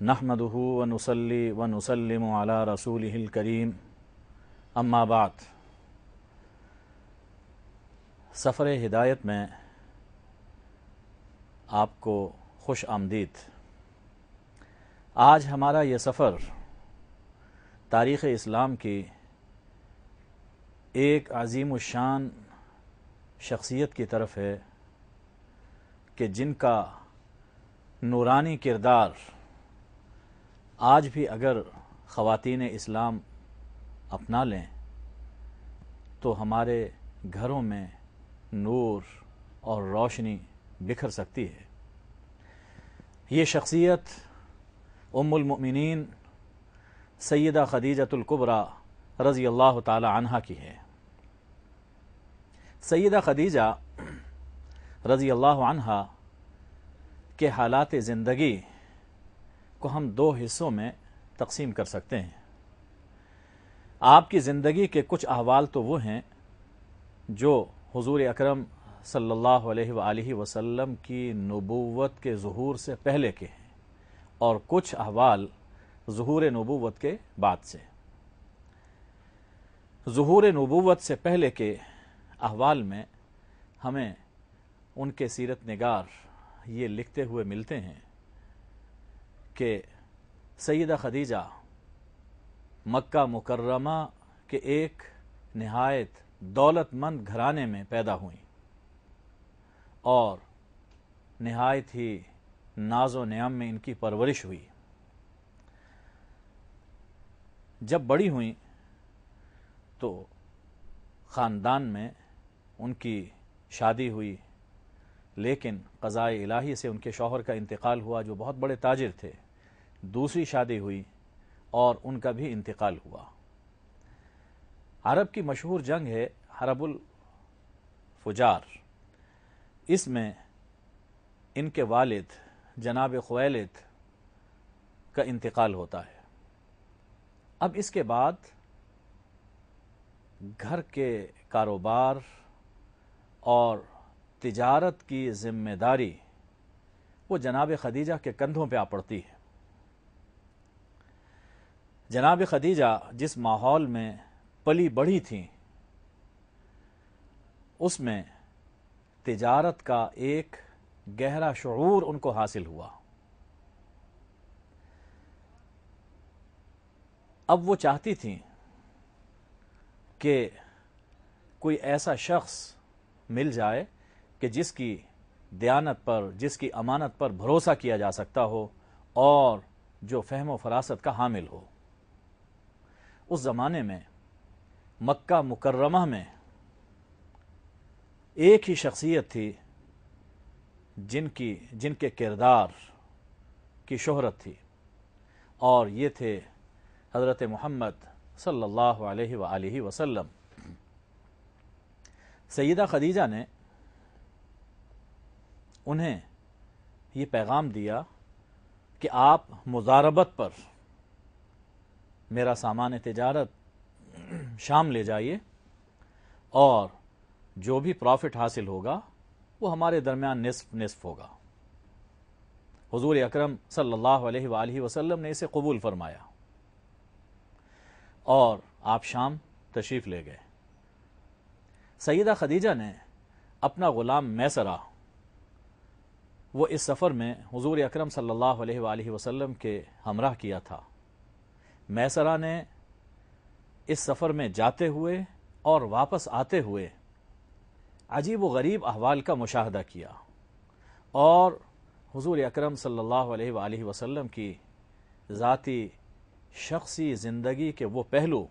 نحمده ونصلي ونسلم على رسوله الكريم اما بعد۔ سفر ہدایت میں آپ کو خوش آمدید۔ آج ہمارا یہ سفر تاریخ اسلام کی ایک عظیم الشان شخصیت کی طرف ہے کہ جن کا نورانی کردار آج بھی اگر خواتین اسلام اپنا لیں تو ہمارے گھروں میں نور اور روشنی بکھر سکتی ہے۔ یہ شخصیت ام المؤمنین سیدہ خدیجۃ الکبریٰ رضی اللہ تعالی عنہا کی ہے۔ سیدہ خدیجہ رضی اللہ عنہا کے حالات زندگی کو ہم دو حصوں میں تقسیم کر سکتے ہیں۔ آپ کی زندگی کے کچھ احوال تو وہ ہیں جو حضور اکرم صلی اللہ علیہ وآلہ وسلم کی نبوت کے ظہور سے پہلے کے ہیں، اور کچھ احوال ظہور نبوت کے بعد سے۔ ظہور نبوت سے پہلے کے احوال میں ہمیں ان کے سیرت نگار یہ لکھتے ہوئے ملتے ہیں کہ سیدہ خدیجہ مکہ مکرمہ کے ایک نہایت دولت مند گھرانے میں پیدا ہوئیں اور نہایت ہی ناز و نعم میں ان کی پرورش ہوئی۔ جب بڑی ہوئیں تو خاندان میں ان کی شادی ہوئی، لیکن قضاء الہی سے ان کے شوہر کا انتقال ہوا جو بہت بڑے تاجر تھے۔ دوسری شادی ہوئی اور ان کا بھی انتقال ہوا۔ عرب کی مشہور جنگ ہے حرب الفجار، اس میں ان کے والد جناب خویلد کا انتقال ہوتا ہے۔ اب اس کے بعد گھر کے کاروبار اور تجارت کی ذمہ داری وہ جناب خدیجہ کے کندھوں پہ آ پڑتی ہے۔ جناب خدیجہ جس ماحول میں پلی بڑھی تھیں اس میں تجارت کا ایک گہرا شعور ان کو حاصل ہوا۔ اب وہ چاہتی تھیں کہ کوئی ایسا شخص مل جائے کہ جس کی دیانت پر، جس کی امانت پر بھروسہ کیا جا سکتا ہو اور جو فہم و فراست کا حامل ہو۔ اس زمانے میں مکہ مکرمہ میں ایک ہی شخصیت تھی جن کے کردار کی شہرت تھی، اور یہ تھے حضرت محمد صلی اللہ علیہ وآلہ وسلم۔ سیدہ خدیجہ نے انہیں یہ پیغام دیا کہ آپ مضاربت پر میرا سامان تجارت شام لے جائیے، اور جو بھی پروفٹ حاصل ہوگا وہ ہمارے درمیان نصف نصف ہوگا۔ حضور اکرم صلی اللہ علیہ وآلہ وسلم نے اسے قبول فرمایا اور آپ شام تشریف لے گئے۔ سیدہ خدیجہ نے اپنا غلام میسرہ وہ اس سفر میں حضور اکرم صلی اللہ علیہ وآلہ وسلم کے ہمراہ کیا تھا۔ میسرہ نے اس سفر میں جاتے ہوئے اور واپس آتے ہوئے عجیب و غریب احوال کا مشاہدہ کیا، اور حضور اکرم صلی اللہ علیہ وآلہ وسلم کی ذاتی شخصی زندگی کے وہ پہلو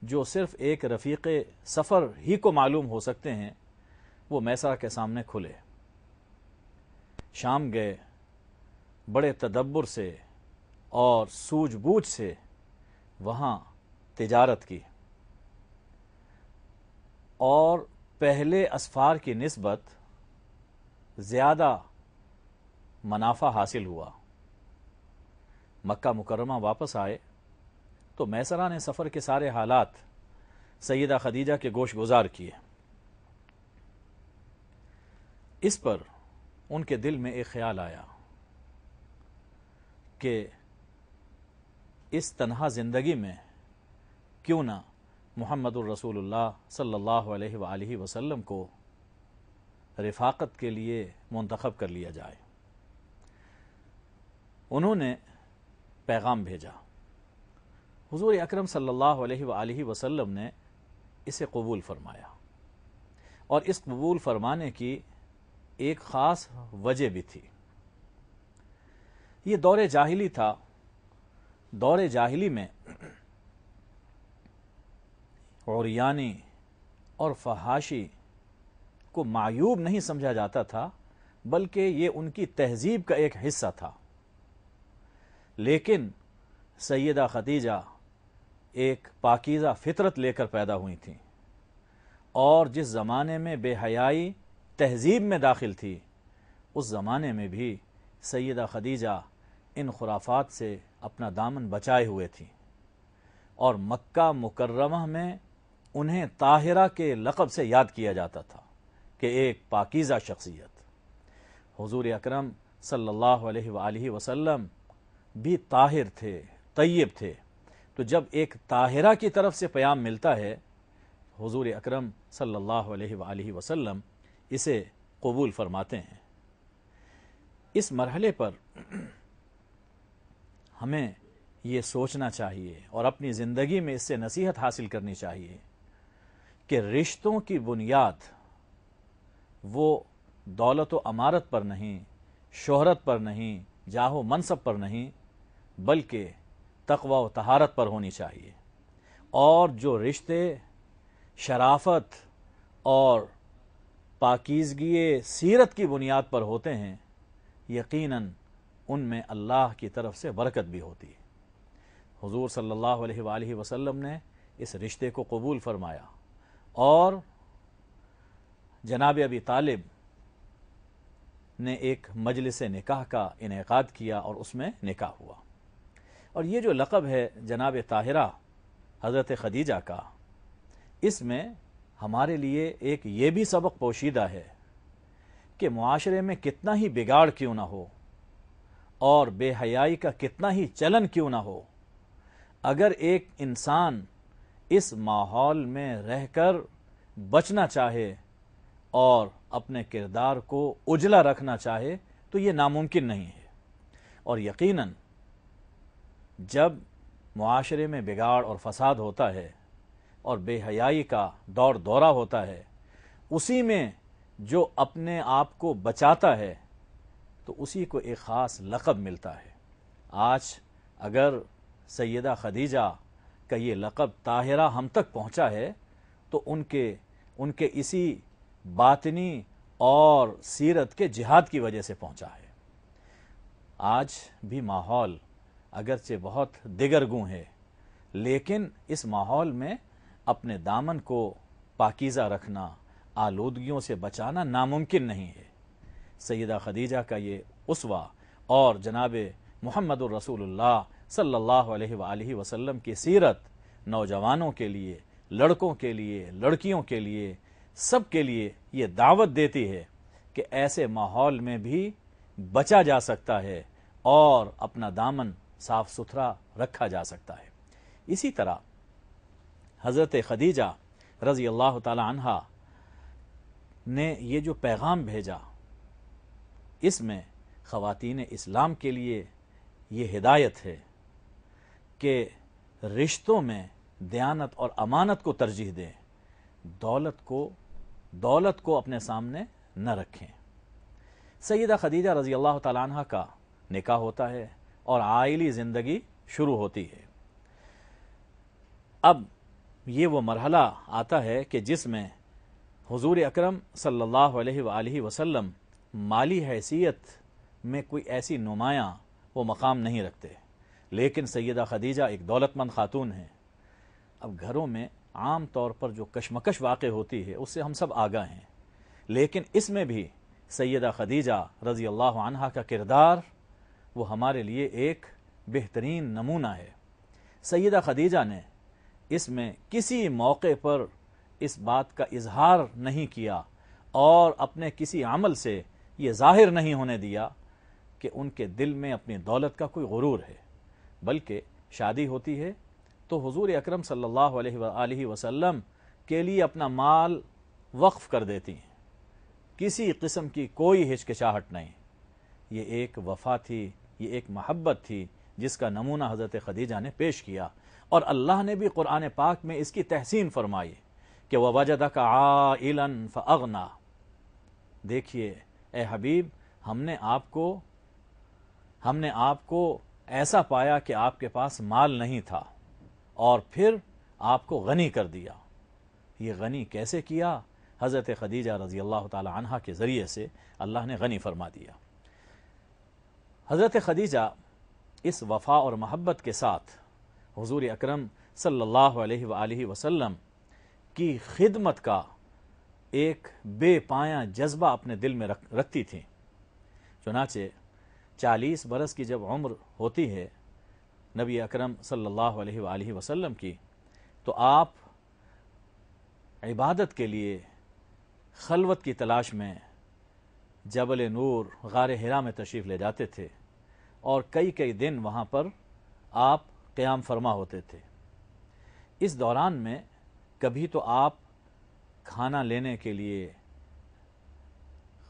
جو صرف ایک رفیق سفر ہی کو معلوم ہو سکتے ہیں وہ میسرہ کے سامنے کھلے۔ شام گئے، بڑے تدبر سے اور سوجھ بوجھ سے وہاں تجارت کی، اور پہلے اسفار کی نسبت زیادہ منافع حاصل ہوا۔ مکہ مکرمہ واپس آئے تو میسرہ نے سفر کے سارے حالات سیدہ خدیجہ کے گوش گزار کیے۔ اس پر ان کے دل میں ایک خیال آیا کہ اس تنہا زندگی میں کیوں نہ محمد الرسول اللہ صلی اللہ علیہ وآلہ وسلم کو رفاقت کے لیے منتخب کر لیا جائے۔ انہوں نے پیغام بھیجا، حضور اکرم صلی اللہ علیہ وآلہ وسلم نے اسے قبول فرمایا، اور اس قبول فرمانے کی ایک خاص وجہ بھی تھی۔ یہ دور جاہلی تھا۔ دور جاہلی میں عریانی اور فحاشی کو معیوب نہیں سمجھا جاتا تھا، بلکہ یہ ان کی تہذیب کا ایک حصہ تھا۔ لیکن سیدہ خدیجہ ایک پاکیزہ فطرت لے کر پیدا ہوئی تھیں، اور جس زمانے میں بے حیائی تہذیب میں داخل تھی، اس زمانے میں بھی سیدہ خدیجہ ان خرافات سے اپنا دامن بچائے ہوئے تھیں، اور مکہ مکرمہ میں انہیں طاہرہ کے لقب سے یاد کیا جاتا تھا کہ ایک پاکیزہ شخصیت۔ حضور اکرم صلی اللہ علیہ وآلہ وسلم بھی طاہر تھے، طیب تھے، تو جب ایک طاہرہ کی طرف سے پیام ملتا ہے، حضور اکرم صلی اللہ علیہ وآلہ وسلم اسے قبول فرماتے ہیں۔ اس مرحلے پر ہمیں یہ سوچنا چاہیے اور اپنی زندگی میں اس سے نصیحت حاصل کرنی چاہیے کہ رشتوں کی بنیاد وہ دولت و امارت پر نہیں، شہرت پر نہیں، جاہ و منصب پر نہیں، بلکہ تقوی و طہارت پر ہونی چاہیے۔ اور جو رشتے شرافت اور پاکیزگی سیرت کی بنیاد پر ہوتے ہیں، یقیناً ان میں اللہ کی طرف سے برکت بھی ہوتی ہے۔ حضور صلی اللہ علیہ وآلہ وسلم نے اس رشتے کو قبول فرمایا، اور جناب ابی طالب نے ایک مجلس نکاح کا انعقاد کیا، اور اس میں نکاح ہوا۔ اور یہ جو لقب ہے جناب طاہرہ حضرت خدیجہ کا، اس میں ہمارے لیے ایک یہ بھی سبق پوشیدہ ہے کہ معاشرے میں کتنا ہی بگاڑ کیوں نہ ہو اور بے حیائی کا کتنا ہی چلن کیوں نہ ہو، اگر ایک انسان اس ماحول میں رہ کر بچنا چاہے اور اپنے کردار کو اجلا رکھنا چاہے تو یہ ناممکن نہیں ہے۔ اور یقیناً جب معاشرے میں بگاڑ اور فساد ہوتا ہے اور بے حیائی کا دور دورہ ہوتا ہے، اسی میں جو اپنے آپ کو بچاتا ہے تو اسی کو ایک خاص لقب ملتا ہے۔ آج اگر سیدہ خدیجہ کا یہ لقب طاہرہ ہم تک پہنچا ہے تو ان کے اسی باطنی اور سیرت کے جہاد کی وجہ سے پہنچا ہے۔ آج بھی ماحول اگرچہ بہت دگرگوں ہے، لیکن اس ماحول میں اپنے دامن کو پاکیزہ رکھنا، آلودگیوں سے بچانا ناممکن نہیں ہے۔ سیدہ خدیجہ کا یہ اسوہ اور جناب محمد الرسول اللہ صلی اللہ علیہ وآلہ وسلم کی سیرت نوجوانوں کے لیے، لڑکوں کے لیے، لڑکیوں کے لیے، سب کے لیے یہ دعوت دیتی ہے کہ ایسے ماحول میں بھی بچا جا سکتا ہے اور اپنا دامن صاف ستھرا رکھا جا سکتا ہے۔ اسی طرح حضرت خدیجہ رضی اللہ تعالی عنہا نے یہ جو پیغام بھیجا، اس میں خواتین اسلام کے لیے یہ ہدایت ہے کہ رشتوں میں دیانت اور امانت کو ترجیح دیں، دولت کو اپنے سامنے نہ رکھیں۔ سیدہ خدیجہ رضی اللہ تعالی عنہ کا نکاح ہوتا ہے اور عائلی زندگی شروع ہوتی ہے۔ اب یہ وہ مرحلہ آتا ہے کہ جس میں حضور اکرم صلی اللہ علیہ وآلہ وسلم مالی حیثیت میں کوئی ایسی نمایاں وہ مقام نہیں رکھتے، لیکن سیدہ خدیجہ ایک دولت مند خاتون ہیں۔ اب گھروں میں عام طور پر جو کشمکش واقع ہوتی ہے اس سے ہم سب آگاہ ہیں، لیکن اس میں بھی سیدہ خدیجہ رضی اللہ عنہا کا کردار وہ ہمارے لیے ایک بہترین نمونہ ہے۔ سیدہ خدیجہ نے اس میں کسی موقع پر اس بات کا اظہار نہیں کیا اور اپنے کسی عمل سے یہ ظاہر نہیں ہونے دیا کہ ان کے دل میں اپنی دولت کا کوئی غرور ہے، بلکہ شادی ہوتی ہے تو حضور اکرم صلی اللہ علیہ وآلہ وسلم کے لیے اپنا مال وقف کر دیتی ہیں، کسی قسم کی کوئی ہچکچاہٹ نہیں۔ یہ ایک وفا تھی، یہ ایک محبت تھی جس کا نمونہ حضرت خدیجہ نے پیش کیا، اور اللہ نے بھی قرآن پاک میں اس کی تحسین فرمائی کہ وَوَجَدَكَ عَائِلًا فَأَغْنَى۔ دیکھیے اے حبیب، ہم نے آپ کو ایسا پایا کہ آپ کے پاس مال نہیں تھا اور پھر آپ کو غنی کر دیا۔ یہ غنی کیسے کیا؟ حضرت خدیجہ رضی اللہ تعالی عنہا کے ذریعے سے اللہ نے غنی فرما دیا۔ حضرت خدیجہ اس وفا اور محبت کے ساتھ حضور اکرم صلی اللہ علیہ وآلہ وسلم کی خدمت کا ایک بے پایاں جذبہ اپنے دل میں رکھتی تھیں۔ چنانچہ 40 برس کی جب عمر ہوتی ہے نبی اکرم صلی اللہ علیہ وآلہ وسلم کی، تو آپ عبادت کے لیے خلوت کی تلاش میں جبل نور غار حرا میں تشریف لے جاتے تھے، اور کئی دن وہاں پر آپ قیام فرما ہوتے تھے۔ اس دوران میں کبھی تو آپ کھانا لینے کے لیے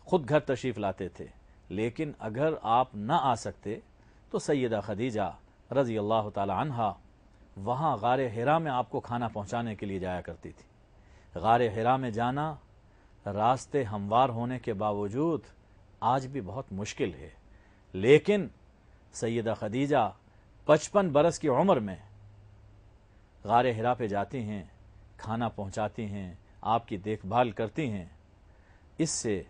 خود گھر تشریف لاتے تھے، لیکن اگر آپ نہ آ سکتے تو سیدہ خدیجہ رضی اللہ تعالی عنہا وہاں غار حرا میں آپ کو کھانا پہنچانے کے لیے جایا کرتی تھی۔ غار حرا میں جانا راستے ہموار ہونے کے باوجود آج بھی بہت مشکل ہے، لیکن سیدہ خدیجہ 55 برس کی عمر میں غار حرا پہ جاتی ہیں، کھانا پہنچاتی ہیں، آپ کی دیکھ بھال کرتی ہیں۔ اس سے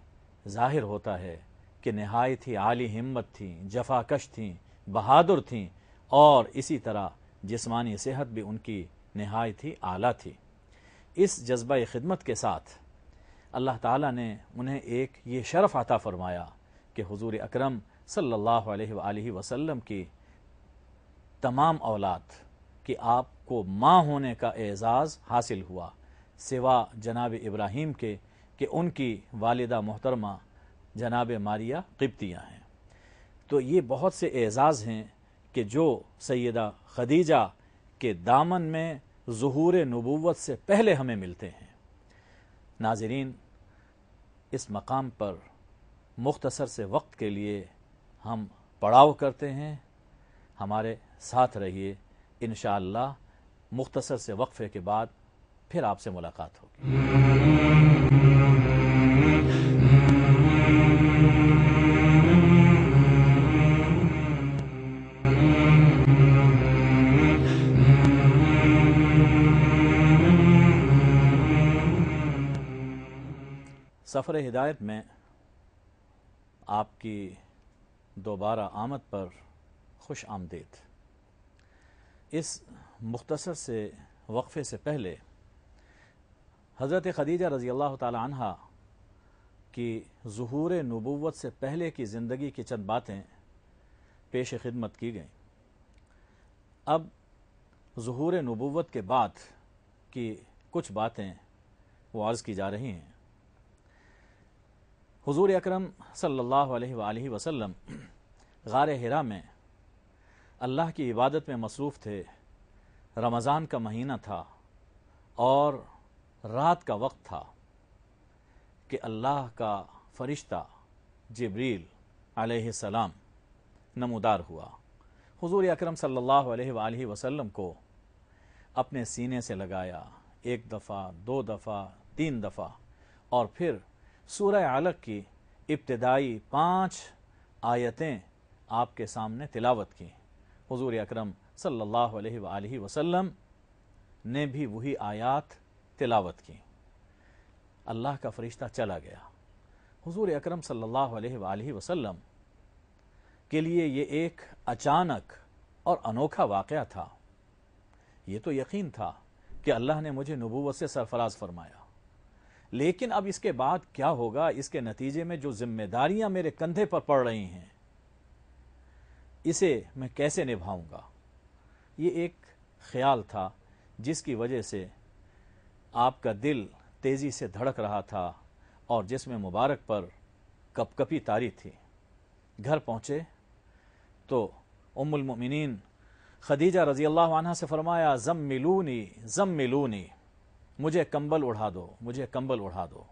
ظاہر ہوتا ہے کہ نہایت ہی عالی ہمت تھیں، جفاکش تھیں، بہادر تھیں، اور اسی طرح جسمانی صحت بھی ان کی نہایت ہی اعلیٰ تھی۔ اس جذبہ خدمت کے ساتھ اللہ تعالیٰ نے انہیں ایک یہ شرف عطا فرمایا کہ حضور اکرم صلی اللہ علیہ وآلہ وسلم کی تمام اولاد کہ آپ کو ماں ہونے کا اعزاز حاصل ہوا، سوا جناب ابراہیم کے کہ ان کی والدہ محترمہ جناب ماریہ قبطیہ ہیں۔ تو یہ بہت سے اعزاز ہیں کہ جو سیدہ خدیجہ کے دامن میں ظہور نبوت سے پہلے ہمیں ملتے ہیں۔ ناظرین، اس مقام پر مختصر سے وقت کے لیے ہم پڑاؤ کرتے ہیں، ہمارے ساتھ رہیے، انشاءاللہ مختصر سے وقفے کے بعد پھر آپ سے ملاقات ہوگی۔ سفر ہدایت میں آپ کی دوبارہ آمد پر خوش آمدید۔ اس مختصر سے وقفے سے پہلے حضرت خدیجہ رضی اللہ تعالی عنہا کی ظہور نبوت سے پہلے کی زندگی کی چند باتیں پیش خدمت کی گئیں۔ اب ظہور نبوت کے بعد کی کچھ باتیں وہ عرض کی جا رہی ہیں۔ حضور اکرم صلی اللہ علیہ وآلہ وسلم غار حرا میں اللہ کی عبادت میں مصروف تھے۔ رمضان کا مہینہ تھا اور رات کا وقت تھا کہ اللہ کا فرشتہ جبریل علیہ السلام نمودار ہوا، حضور اکرم صلی اللہ علیہ وآلہ وسلم کو اپنے سینے سے لگایا، 1 دفعہ، 2 دفعہ، 3 دفعہ، اور پھر سورہ علق کی ابتدائی 5 آیتیں آپ کے سامنے تلاوت کی۔ حضور اکرم صلی اللہ علیہ وآلہ وسلم نے بھی وہی آیات تلاوت کی۔ اللہ کا فرشتہ چلا گیا۔ حضور اکرم صلی اللہ علیہ وآلہ وسلم کے لیے یہ ایک اچانک اور انوکھا واقعہ تھا۔ یہ تو یقین تھا کہ اللہ نے مجھے نبوت سے سرفراز فرمایا، لیکن اب اس کے بعد کیا ہوگا، اس کے نتیجے میں جو ذمہ داریاں میرے کندھے پر پڑ رہی ہیں اسے میں کیسے نبھاؤں گا۔ یہ ایک خیال تھا جس کی وجہ سے آپ کا دل تیزی سے دھڑک رہا تھا اور جسم مبارک پر کپکپی طاری تھی۔ گھر پہنچے تو ام المؤمنین خدیجہ رضی اللہ عنہا سے فرمایا زملونی زملونی، مجھے کمبل اڑا دو، مجھے کمبل اڑا دو۔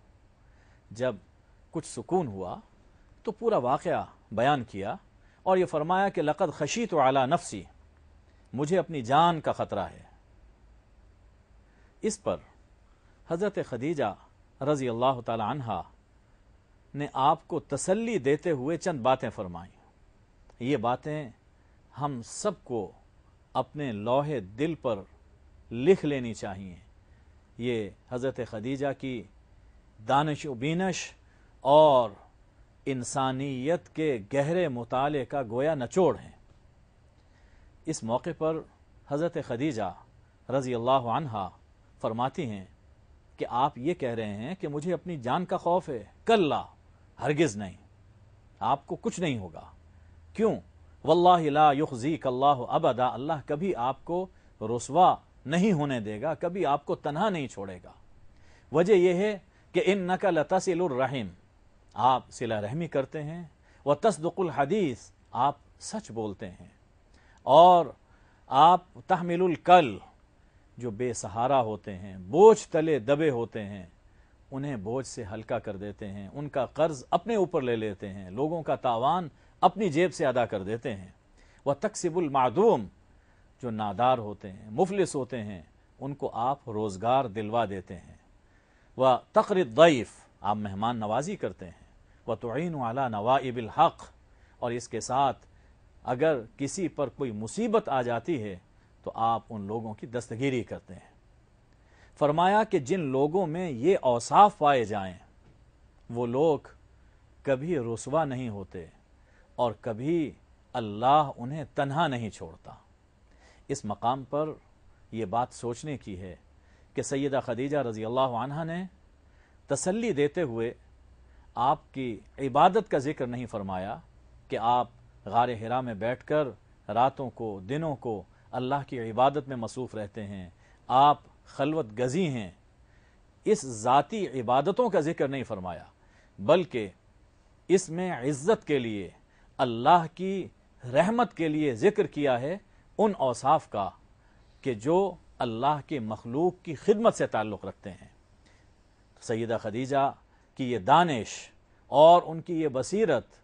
جب کچھ سکون ہوا تو پورا واقعہ بیان کیا اور یہ فرمایا کہ لقد خشیت علی نفسی، مجھے اپنی جان کا خطرہ ہے۔ اس پر حضرت خدیجہ رضی اللہ تعالی عنہا نے آپ کو تسلی دیتے ہوئے چند باتیں فرمائیں۔ یہ باتیں ہم سب کو اپنے لوح دل پر لکھ لینی چاہیے۔ یہ حضرت خدیجہ کی دانش و بینش اور انسانیت کے گہرے مطالعے کا گویا نچوڑ ہیں۔ اس موقع پر حضرت خدیجہ رضی اللہ عنہا فرماتی ہیں کہ آپ یہ کہہ رہے ہیں کہ مجھے اپنی جان کا خوف ہے؟ کلا، ہرگز نہیں، آپ کو کچھ نہیں ہوگا۔ کیوں؟ واللہ لا یخزیک اللہ ابدا، اللہ کبھی آپ کو رسوا نہیں ہونے دے گا، کبھی آپ کو تنہا نہیں چھوڑے گا۔ وجہ یہ ہے کہ انک لتصل الرحم، آپ صلہ رحمی کرتے ہیں، وتصدق الحدیث، آپ سچ بولتے ہیں، اور آپ تحمل الکل، جو بے سہارا ہوتے ہیں، بوجھ تلے دبے ہوتے ہیں، انہیں بوجھ سے ہلکا کر دیتے ہیں، ان کا قرض اپنے اوپر لے لیتے ہیں، لوگوں کا تاوان اپنی جیب سے ادا کر دیتے ہیں۔ وتکسب المعدوم، جو نادار ہوتے ہیں، مفلس ہوتے ہیں، ان کو آپ روزگار دلوا دیتے ہیں۔ وتقری الضیف، آپ مہمان نوازی کرتے ہیں۔ وتعین علی نوائب الحق، اور اس کے ساتھ اگر کسی پر کوئی مصیبت آ جاتی ہے تو آپ ان لوگوں کی دستگیری کرتے ہیں۔ فرمایا کہ جن لوگوں میں یہ اوصاف پائے جائیں وہ لوگ کبھی رسوا نہیں ہوتے اور کبھی اللہ انہیں تنہا نہیں چھوڑتا۔ اس مقام پر یہ بات سوچنے کی ہے کہ سیدہ خدیجہ رضی اللہ عنہا نے تسلی دیتے ہوئے آپ کی عبادت کا ذکر نہیں فرمایا کہ آپ غار حرا میں بیٹھ کر راتوں کو دنوں کو اللہ کی عبادت میں مصروف رہتے ہیں، آپ خلوت گزی ہیں۔ اس ذاتی عبادتوں کا ذکر نہیں فرمایا، بلکہ اس میں عزت کے لیے، اللہ کی رحمت کے لیے ذکر کیا ہے ان اوصاف کا کہ جو اللہ کے مخلوق کی خدمت سے تعلق رکھتے ہیں۔ سیدہ خدیجہ کی یہ دانش اور ان کی یہ بصیرت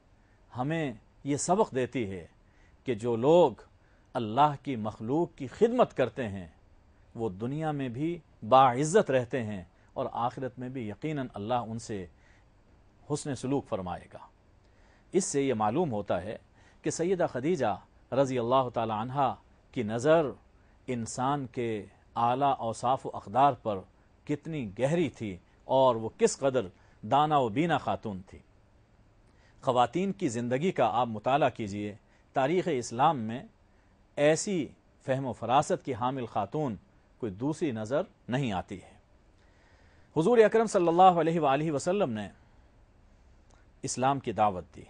ہمیں یہ سبق دیتی ہے کہ جو لوگ اللہ کی مخلوق کی خدمت کرتے ہیں وہ دنیا میں بھی باعزت رہتے ہیں اور آخرت میں بھی یقیناً اللہ ان سے حسن سلوک فرمائے گا۔ اس سے یہ معلوم ہوتا ہے کہ سیدہ خدیجہ رضی اللہ تعالی عنہا کی نظر انسان کے اعلیٰ اوصاف و اقدار پر کتنی گہری تھی اور وہ کس قدر دانا و بینا خاتون تھی۔ خواتین کی زندگی کا آپ مطالعہ کیجئے، تاریخ اسلام میں ایسی فہم و فراست کی حامل خاتون کوئی دوسری نظر نہیں آتی ہے۔ حضور اکرم صلی اللہ علیہ وآلہ وسلم نے اسلام کی دعوت دی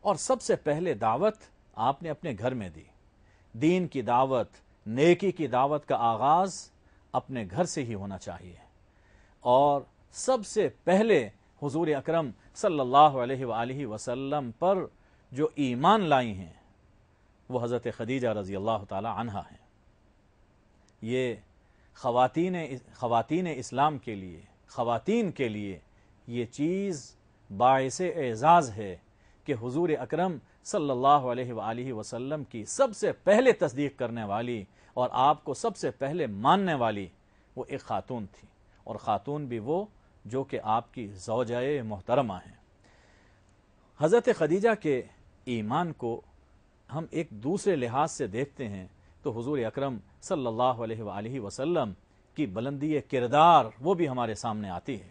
اور سب سے پہلے دعوت آپ نے اپنے گھر میں دی۔ دین کی دعوت، نیکی کی دعوت کا آغاز اپنے گھر سے ہی ہونا چاہیے، اور سب سے پہلے حضور اکرم صلی اللہ علیہ وآلہ وسلم پر جو ایمان لائی ہیں وہ حضرت خدیجہ رضی اللہ تعالی عنہا ہیں۔ یہ خواتین اسلام کے لیے، خواتین کے لیے یہ چیز باعث اعزاز ہے کہ حضور اکرم صلی اللہ علیہ وآلہ وسلم کی سب سے پہلے تصدیق کرنے والی اور آپ کو سب سے پہلے ماننے والی وہ ایک خاتون تھی، اور خاتون بھی وہ جو کہ آپ کی زوجہ محترمہ ہیں۔ حضرت خدیجہ کے ایمان کو ہم ایک دوسرے لحاظ سے دیکھتے ہیں تو حضور اکرم صلی اللہ علیہ وآلہ وسلم کی بلندی کردار وہ بھی ہمارے سامنے آتی ہے۔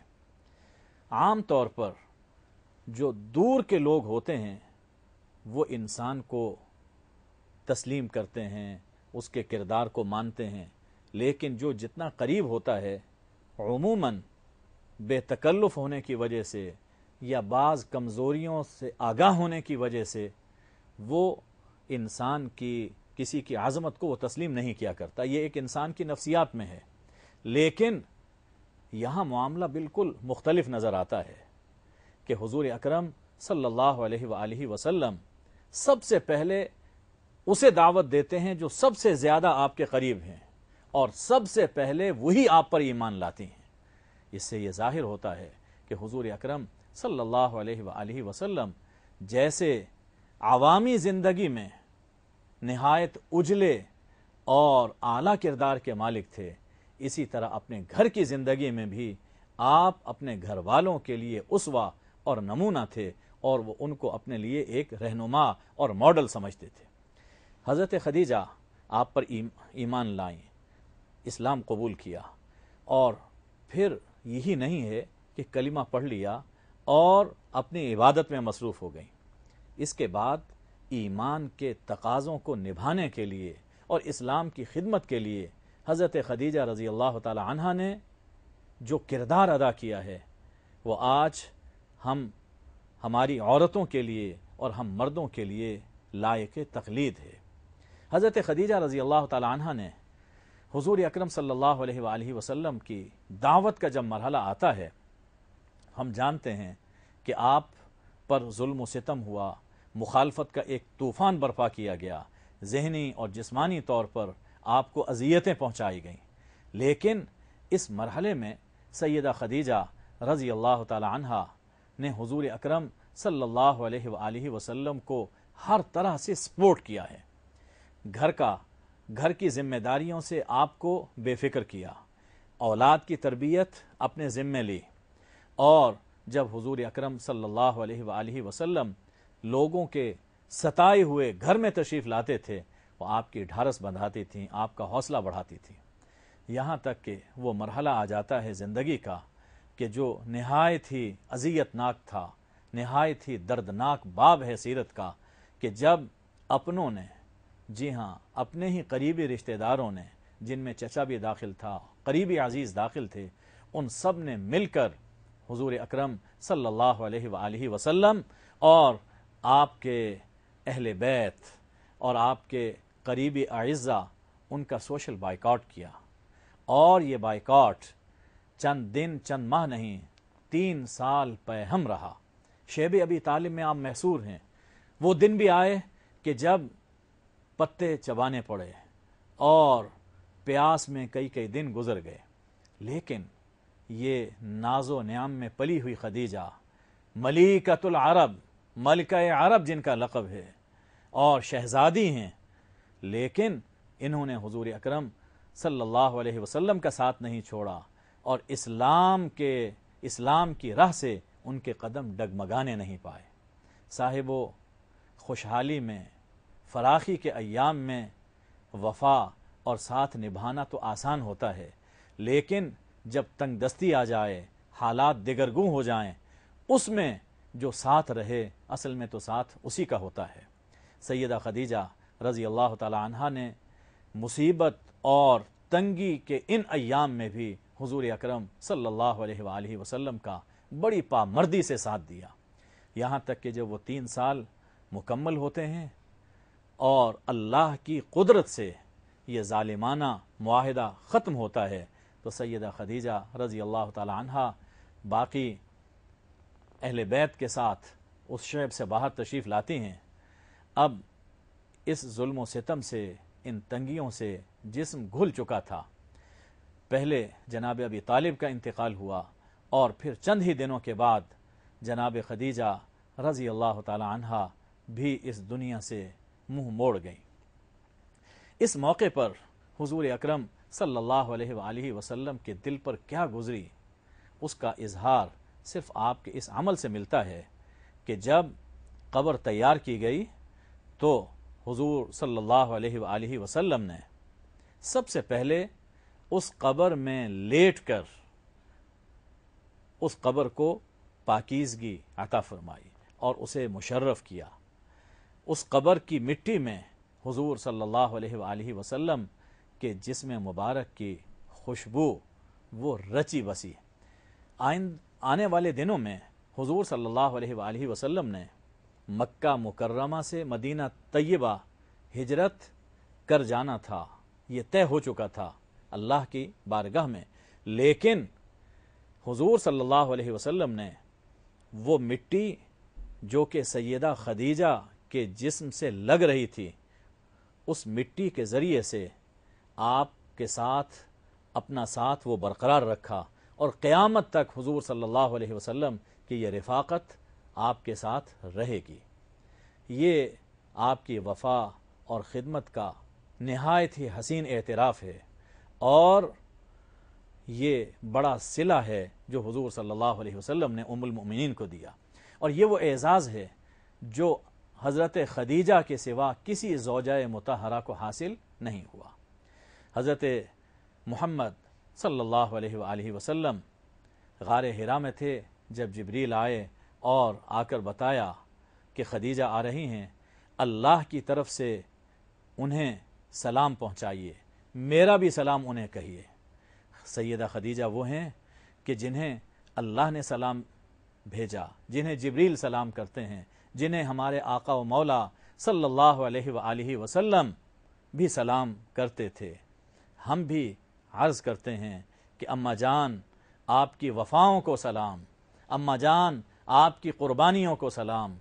عام طور پر جو دور کے لوگ ہوتے ہیں وہ انسان کو تسلیم کرتے ہیں، اس کے کردار کو مانتے ہیں، لیکن جو جتنا قریب ہوتا ہے عموماً بے تکلف ہونے کی وجہ سے یا بعض کمزوریوں سے آگاہ ہونے کی وجہ سے وہ انسان کی کسی کی عظمت کو وہ تسلیم نہیں کیا کرتا۔ یہ ایک انسان کی نفسیات میں ہے، لیکن یہاں معاملہ بالکل مختلف نظر آتا ہے کہ حضور اکرم صلی اللہ علیہ وآلہ وسلم سب سے پہلے اسے دعوت دیتے ہیں جو سب سے زیادہ آپ کے قریب ہیں، اور سب سے پہلے وہی آپ پر ایمان لاتی ہیں۔ اس سے یہ ظاہر ہوتا ہے کہ حضور اکرم صلی اللہ علیہ وآلہ وسلم جیسے عوامی زندگی میں نہایت اجلے اور اعلیٰ کردار کے مالک تھے، اسی طرح اپنے گھر کی زندگی میں بھی آپ اپنے گھر والوں کے لیے اسوہ اور نمونہ تھے، اور وہ ان کو اپنے لیے ایک رہنما اور ماڈل سمجھتے تھے۔ حضرت خدیجہ آپ پر ایمان لائیں، اسلام قبول کیا، اور پھر یہی نہیں ہے کہ کلمہ پڑھ لیا اور اپنی عبادت میں مصروف ہو گئیں۔ اس کے بعد ایمان کے تقاضوں کو نبھانے کے لیے اور اسلام کی خدمت کے لیے حضرت خدیجہ رضی اللہ تعالی عنہا نے جو کردار ادا کیا ہے، وہ آج ہماری عورتوں کے لیے اور ہم مردوں کے لیے لائق تقلید ہے۔ حضرت خدیجہ رضی اللہ تعالی عنہا نے حضور اکرم صلی اللہ علیہ وآلہ وسلم کی دعوت کا جب مرحلہ آتا ہے، ہم جانتے ہیں کہ آپ پر ظلم و ستم ہوا، مخالفت کا ایک طوفان برپا کیا گیا، ذہنی اور جسمانی طور پر آپ کو اذیتیں پہنچائی گئیں، لیکن اس مرحلے میں سیدہ خدیجہ رضی اللہ تعالی عنہا نے حضور اکرم صلی اللہ علیہ وآلہ وسلم کو ہر طرح سے سپورٹ کیا ہے۔ گھر کی ذمہ داریوں سے آپ کو بے فکر کیا، اولاد کی تربیت اپنے ذمہ لی، اور جب حضور اکرم صلی اللہ علیہ وآلہ وسلم لوگوں کے ستائے ہوئے گھر میں تشریف لاتے تھے، وہ آپ کی ڈھارس بندھاتی تھیں، آپ کا حوصلہ بڑھاتی تھیں، یہاں تک کہ وہ مرحلہ آ جاتا ہے زندگی کا کہ جو نہایت ہی اذیت ناک تھا، نہایت ہی دردناک باب ہے سیرت کا، کہ جب اپنوں نے، جی ہاں اپنے ہی قریبی رشتہ داروں نے، جن میں چچا بھی داخل تھا، قریبی عزیز داخل تھے، ان سب نے مل کر حضور اکرم صلی اللہ علیہ وآلہ وسلم اور آپ کے اہل بیت اور آپ کے قریبی اعزہ ان کا سوشل بائیکاٹ کیا، اور یہ بائیکاٹ چند دن چند ماہ نہیں 3 سال پیہم رہا۔ شیب ابی طالب میں آپ محصور ہیں، وہ دن بھی آئے کہ جب پتے چبانے پڑے اور پیاس میں کئی دن گزر گئے، لیکن یہ ناز و نعم میں پلی ہوئی خدیجہ، ملیکۃ العرب، ملکہ عرب جن کا لقب ہے اور شہزادی ہیں، لیکن انہوں نے حضور اکرم صلی اللہ علیہ وسلم کا ساتھ نہیں چھوڑا، اور اسلام کی راہ سے ان کے قدم ڈگمگانے نہیں پائے۔ صاحبو، خوشحالی میں، فراخی کے ایام میں وفا اور ساتھ نبھانا تو آسان ہوتا ہے، لیکن جب تنگ دستی آ جائے، حالات دگرگوں ہو جائیں، اس میں جو ساتھ رہے اصل میں تو ساتھ اسی کا ہوتا ہے۔ سیدہ خدیجہ رضی اللہ تعالی عنہا نے مصیبت اور تنگی کے ان ایام میں بھی حضور اکرم صلی اللہ علیہ وآلہ وسلم کا بڑی پامردی سے ساتھ دیا، یہاں تک کہ جب وہ 3 سال مکمل ہوتے ہیں اور اللہ کی قدرت سے یہ ظالمانہ معاہدہ ختم ہوتا ہے، تو سیدہ خدیجہ رضی اللہ تعالی عنہا باقی اہل بیت کے ساتھ اس شعب سے باہر تشریف لاتی ہیں۔ اب اس ظلم و ستم سے، ان تنگیوں سے جسم گھل چکا تھا۔ پہلے جناب ابی طالب کا انتقال ہوا، اور پھر چند ہی دنوں کے بعد جناب خدیجہ رضی اللہ تعالی عنہا بھی اس دنیا سے منہ موڑ گئیں۔ اس موقع پر حضور اکرم صلی اللہ علیہ وآلہ وسلم کے دل پر کیا گزری، اس کا اظہار صرف آپ کے اس عمل سے ملتا ہے کہ جب قبر تیار کی گئی تو حضور صلی اللہ علیہ وآلہ وسلم نے سب سے پہلے اس قبر میں لیٹ کر اس قبر کو پاکیزگی عطا فرمائی اور اسے مشرف کیا۔ اس قبر کی مٹی میں حضور صلی اللہ علیہ وآلہ وسلم کے جسم مبارک کی خوشبو وہ رچی بسی۔ آنے والے دنوں میں حضور صلی اللہ علیہ وآلہ وسلم نے مکہ مکرمہ سے مدینہ طیبہ ہجرت کر جانا تھا، یہ طے ہو چکا تھا اللہ کی بارگاہ میں، لیکن حضور صلی اللہ علیہ وسلم نے وہ مٹی جو کہ سیدہ خدیجہ کہ جسم سے لگ رہی تھی اس مٹی کے ذریعے سے آپ کے ساتھ اپنا ساتھ وہ برقرار رکھا، اور قیامت تک حضور صلی اللہ علیہ وسلم کی یہ رفاقت آپ کے ساتھ رہے گی۔ یہ آپ کی وفا اور خدمت کا نہایت ہی حسین اعتراف ہے، اور یہ بڑا صلہ ہے جو حضور صلی اللہ علیہ وسلم نے ام المؤمنین کو دیا، اور یہ وہ اعزاز ہے جو حضرت خدیجہ کے سوا کسی زوجہ مطہرہ کو حاصل نہیں ہوا۔ حضرت محمد صلی اللہ علیہ وآلہ وسلم غار حرا میں تھے جب جبریل آئے اور آ کر بتایا کہ خدیجہ آ رہی ہیں، اللہ کی طرف سے انہیں سلام پہنچائیے، میرا بھی سلام انہیں کہیے۔ سیدہ خدیجہ وہ ہیں کہ جنہیں اللہ نے سلام بھیجا، جنہیں جبریل سلام کرتے ہیں، جنہیں ہمارے آقا و مولا صلی اللہ علیہ وآلہ وسلم بھی سلام کرتے تھے۔ ہم بھی عرض کرتے ہیں کہ اماں جان آپ کی وفاؤں کو سلام، اماں جان آپ کی قربانیوں کو سلام،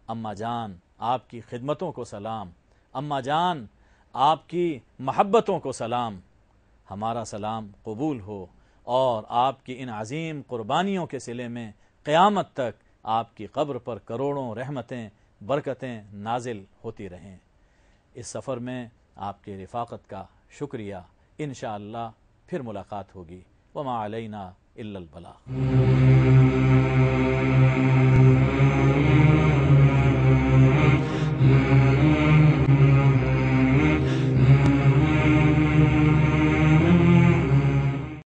اماں جان آپ کی خدمتوں کو سلام، اماں جان آپ کی محبتوں کو سلام۔ ہمارا سلام قبول ہو، اور آپ کی ان عظیم قربانیوں کے صلے میں قیامت تک آپ کی قبر پر کروڑوں رحمتیں برکتیں نازل ہوتی رہیں۔ اس سفر میں آپ کی رفاقت کا شکریہ۔ انشاءاللہ پھر ملاقات ہوگی۔ وما علینا الا البلاغ۔